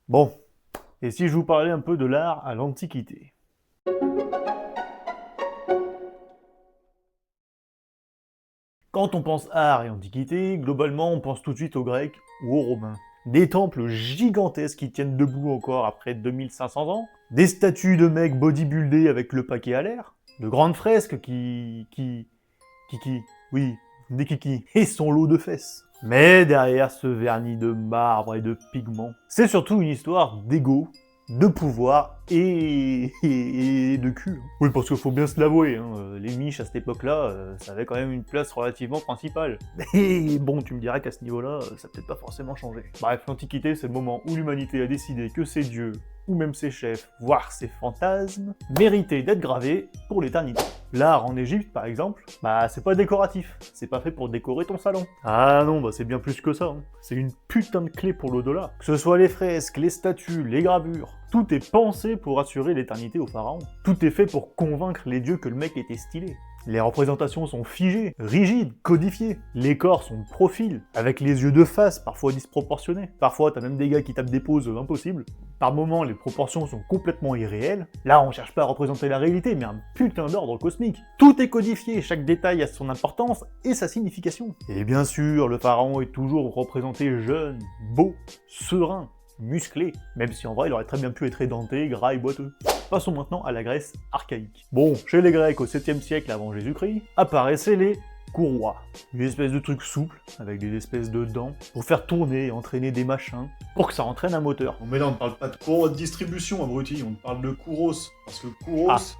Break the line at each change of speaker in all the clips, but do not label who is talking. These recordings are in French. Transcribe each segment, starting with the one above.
Bon, et si je vous parlais un peu de l'art à l'Antiquité? Quand on pense art et Antiquité, globalement on pense tout de suite aux Grecs ou aux Romains. Des temples gigantesques qui tiennent debout encore après 2500 ans, des statues de mecs bodybuildés avec le paquet à l'air, de grandes fresques oui, des kikis, et son lot de fesses. Mais derrière ce vernis de marbre et de pigments, c'est surtout une histoire d'ego, de pouvoir et de cul. Oui, parce qu'il faut bien se l'avouer, hein, les miches à cette époque-là, ça avait quand même une place relativement principale. Mais bon, tu me diras qu'à ce niveau-là, ça n'a peut-être pas forcément changé. Bref, l'Antiquité, c'est le moment où l'humanité a décidé que ses dieux, ou même ses chefs, voire ses fantasmes, méritaient d'être gravés pour l'éternité. L'art en Égypte, par exemple, bah c'est pas décoratif, c'est pas fait pour décorer ton salon. Ah non, bah c'est bien plus que ça, hein. C'est une putain de clé pour l'au-delà. Que ce soit les fresques, les statues, les gravures, tout est pensé pour assurer l'éternité au pharaon. Tout est fait pour convaincre les dieux que le mec était stylé. Les représentations sont figées, rigides, codifiées. Les corps sont de profil, avec les yeux de face, parfois disproportionnés. Parfois, t'as même des gars qui tapent des poses impossibles. Par moments, les proportions sont complètement irréelles. Là, on cherche pas à représenter la réalité, mais un putain d'ordre cosmique. Tout est codifié, chaque détail a son importance et sa signification. Et bien sûr, le pharaon est toujours représenté jeune, beau, serein, musclé, même si en vrai il aurait très bien pu être édenté, gras et boiteux. Passons maintenant à la Grèce archaïque. Bon, chez les Grecs au 7e siècle avant Jésus-Christ, apparaissaient les courroies. Une espèce de truc souple, avec des espèces de dents, pour faire tourner et entraîner des machins, pour que ça entraîne un moteur.
Non mais là on ne parle pas de courroie de distribution, abruti, on parle de kouros. Parce que kouros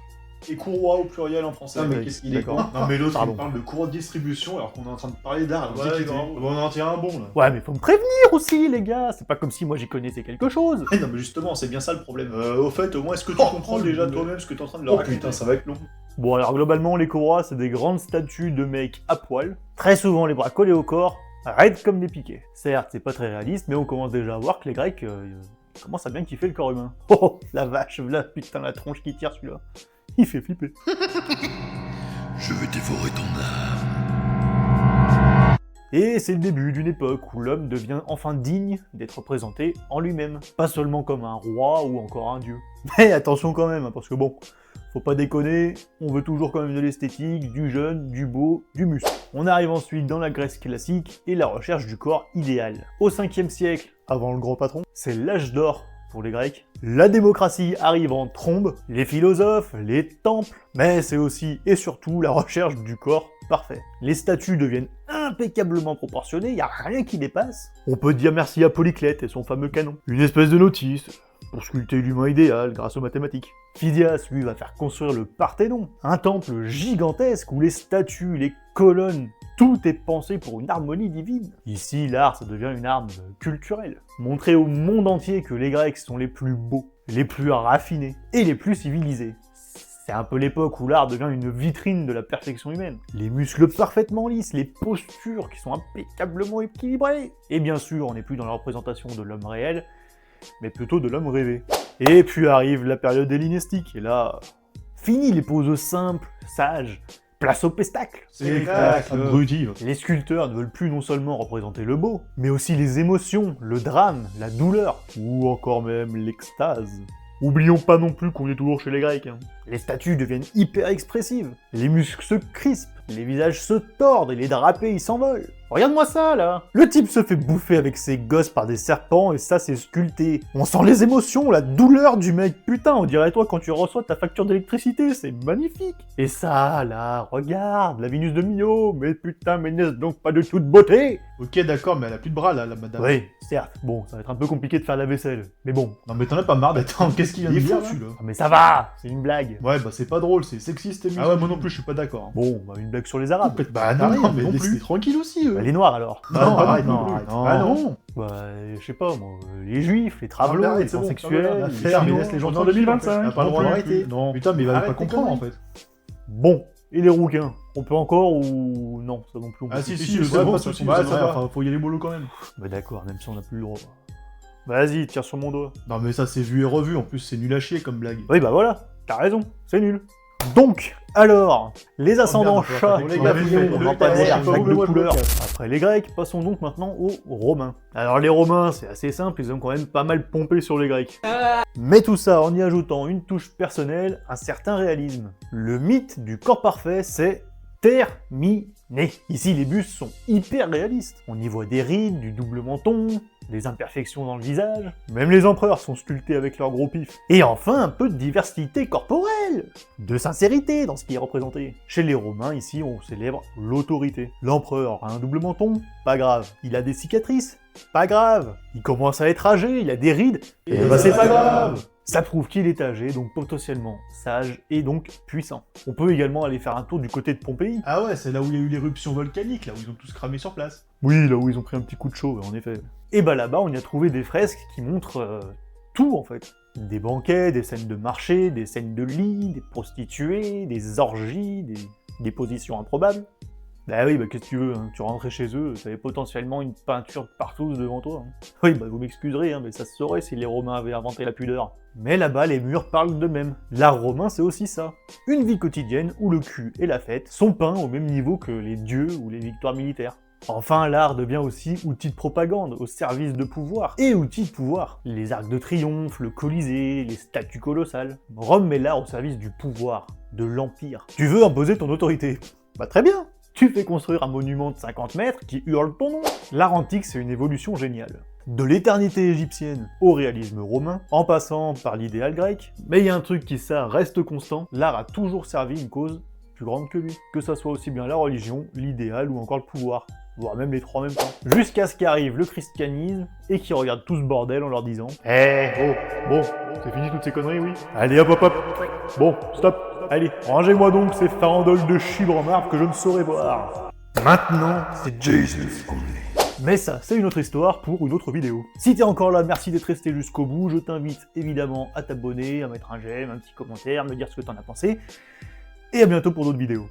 et courroie au pluriel en français.
Ah,
mais qu'est-ce qu'il est con.
d'accord.
Non mais l'autre
Pardon.
il parle de courroie de distribution alors qu'on est en train de parler d'art.
Ouais,
On en tient un bon là.
Ouais, mais faut me prévenir aussi, les gars. C'est pas comme si moi j'y connaissais quelque chose.
Eh non mais justement, c'est bien ça le problème. Au fait, au moins est-ce que tu comprends déjà toi-même ce que t'es en train de leur raconter. Putain, ça va être long.
Bon, alors globalement, les courroies, c'est des grandes statues de mecs à poil, très souvent les bras collés au corps, raides comme des piquets. Certes, c'est pas très réaliste, mais on commence déjà à voir que les Grecs commencent à bien kiffer le corps humain. Oh, la vache, là, putain, la tronche qui tire celui-là. Il fait flipper.
Je vais dévorer ton âme.
Et c'est le début d'une époque où l'homme devient enfin digne d'être représenté en lui-même. Pas seulement comme un roi ou encore un dieu. Mais attention quand même, hein, parce que bon, faut pas déconner, on veut toujours quand même de l'esthétique, du jeune, du beau, du muscle. On arrive ensuite dans la Grèce classique et la recherche du corps idéal. Au 5e siècle, avant le grand patron, c'est l'âge d'or pour les Grecs. La démocratie arrive en trombe, les philosophes, les temples, mais c'est aussi et surtout la recherche du corps parfait. Les statues deviennent impeccablement proportionnées, y a rien qui dépasse. On peut dire merci à Polyclète et son fameux canon. Une espèce de notice pour sculpter l'humain idéal grâce aux mathématiques. Phidias, lui, va faire construire le Parthénon, un temple gigantesque où les statues, les colonnes, tout est pensé pour une harmonie divine. Ici, l'art, ça devient une arme culturelle. Montrer au monde entier que les Grecs sont les plus beaux, les plus raffinés et les plus civilisés. C'est un peu l'époque où l'art devient une vitrine de la perfection humaine. Les muscles parfaitement lisses, les postures qui sont impeccablement équilibrées. Et bien sûr, on n'est plus dans la représentation de l'homme réel, mais plutôt de l'homme rêvé. Et puis arrive la période hellénistique, et là, fini les poses simples, sages, place au pestacle.
Abruti.
Les sculpteurs ne veulent plus non seulement représenter le beau, mais aussi les émotions, le drame, la douleur, ou encore même l'extase. Oublions pas non plus qu'on est toujours chez les Grecs. Les statues deviennent hyper expressives, les muscles se crispent, les visages se tordent et les drapés ils s'envolent. Regarde-moi ça là. Le type se fait bouffer avec ses gosses par des serpents et ça c'est sculpté. On sent les émotions, la douleur du mec. Putain, on dirait toi quand tu reçois ta facture d'électricité, c'est magnifique. Et ça là, regarde, la Vénus de Milo, mais putain, mais n'est-ce donc pas de toute beauté?
Ok d'accord, mais elle a plus de bras là, la madame.
Oui, certes. Bon, ça va être un peu compliqué de faire la vaisselle, mais bon.
Non mais t'en as pas marre d'être... Qu'est-ce qu'il vient de
Il est
dire
fou,
là
celui-là. Ah, mais ça va, c'est une blague.
Ouais bah c'est pas drôle, c'est sexiste et
Ah ouais,
moi non plus je suis pas d'accord.
Bon, bah une blague sur les Arabes.
Bah non,
rien,
mais
non
laissez
plus.
tranquille aussi eux.
Bah, les Noirs alors.
Non, arrête, non, arrête. Ah non.
Bah, je sais pas moi, les Juifs, les travelots,
arrête,
les
c'est bon,
transsexuels, les
faire, mais
Chinois,
laisse les gens
en
tranquilles,
2025.
on a pas le droit
Non plus.
d'arrêter.
Non.
Putain mais il va
Arrête
pas
tes
comprendre en
conneries.
fait.
Bon, et les rouquins, on peut encore ou non, ça non plus on peut
Ah
plus.
si,
c'est
ouais,
bon,
pas
ça,
de soucis,
ouais,
ça
ça
va,
va.
enfin, faut y aller mollo quand même.
Bah d'accord, même si on n'a plus le droit. Vas-y, tire sur mon doigt.
Non mais ça c'est vu et revu, en plus c'est nul à chier comme blague.
Oui bah voilà, t'as raison, c'est nul. Donc, alors, les ascendants
merde,
chats,
on va
les
faire
gars,
le-
on
le-
n'a pas
le-
d'air,
le-
sac
le-
de
le-
couleurs.
le-
Après les Grecs, passons donc maintenant aux Romains. Alors les Romains, c'est assez simple, ils ont quand même pas mal pompé sur les Grecs. Mais tout ça en y ajoutant une touche personnelle, un certain réalisme. Le mythe du corps parfait, c'est terminé. Ici, les bustes sont hyper réalistes. On y voit des rides, du double menton, des imperfections dans le visage. Même les empereurs sont sculptés avec leur gros pif. Et enfin, un peu de diversité corporelle, de sincérité dans ce qui est représenté. Chez les Romains, ici, on célèbre l'autorité. L'empereur a un double menton, pas grave. Il a des cicatrices, pas grave. Il commence à être âgé, il a des rides, et bah c'est pas grave. Ça prouve qu'il est âgé, donc potentiellement sage et donc puissant. On peut également aller faire un tour du côté de Pompéi.
Ah ouais, c'est là où il y a eu l'éruption volcanique, là où ils ont tous cramé sur place.
Oui, là où ils ont pris un petit coup de chaud, en effet. Et bah là-bas, on y a trouvé des fresques qui montrent tout, en fait. Des banquets, des scènes de marché, des scènes de lit, des prostituées, des orgies, des positions improbables. Bah oui, bah qu'est-ce que tu veux, hein, tu rentrais chez eux, t'avais potentiellement une peinture de partouze devant toi. Hein. Oui, bah vous m'excuserez, hein, mais ça se saurait si les Romains avaient inventé la pudeur. Mais là-bas, les murs parlent d'eux-mêmes. L'art romain, c'est aussi ça. Une vie quotidienne où le cul et la fête sont peints au même niveau que les dieux ou les victoires militaires. Enfin, l'art devient aussi outil de propagande, au service de pouvoir. Et outil de pouvoir. Les arcs de triomphe, le Colisée, les statues colossales. Rome met l'art au service du pouvoir, de l'empire. Tu veux imposer ton autorité? Bah très bien. Tu fais construire un monument de 50 mètres qui hurle ton nom. L'art antique, c'est une évolution géniale. De l'éternité égyptienne au réalisme romain, en passant par l'idéal grec. Mais il y a un truc qui, ça, reste constant. L'art a toujours servi une cause plus grande que lui. Que ça soit aussi bien la religion, l'idéal ou encore le pouvoir. Voire même les trois en même temps. Jusqu'à ce qu'arrive le christianisme et qu'ils regardent tout ce bordel en leur disant « oh, bon, c'est fini toutes ces conneries, oui. Allez hop hop hop, bon, stop, allez, rangez-moi donc ces farandoles de chibre en marbre que je ne saurais voir. Maintenant, c'est Jesus only. » Mais ça, c'est une autre histoire pour une autre vidéo. Si t'es encore là, merci d'être resté jusqu'au bout. Je t'invite évidemment à t'abonner, à mettre un j'aime, un petit commentaire, me dire ce que t'en as pensé. Et à bientôt pour d'autres vidéos.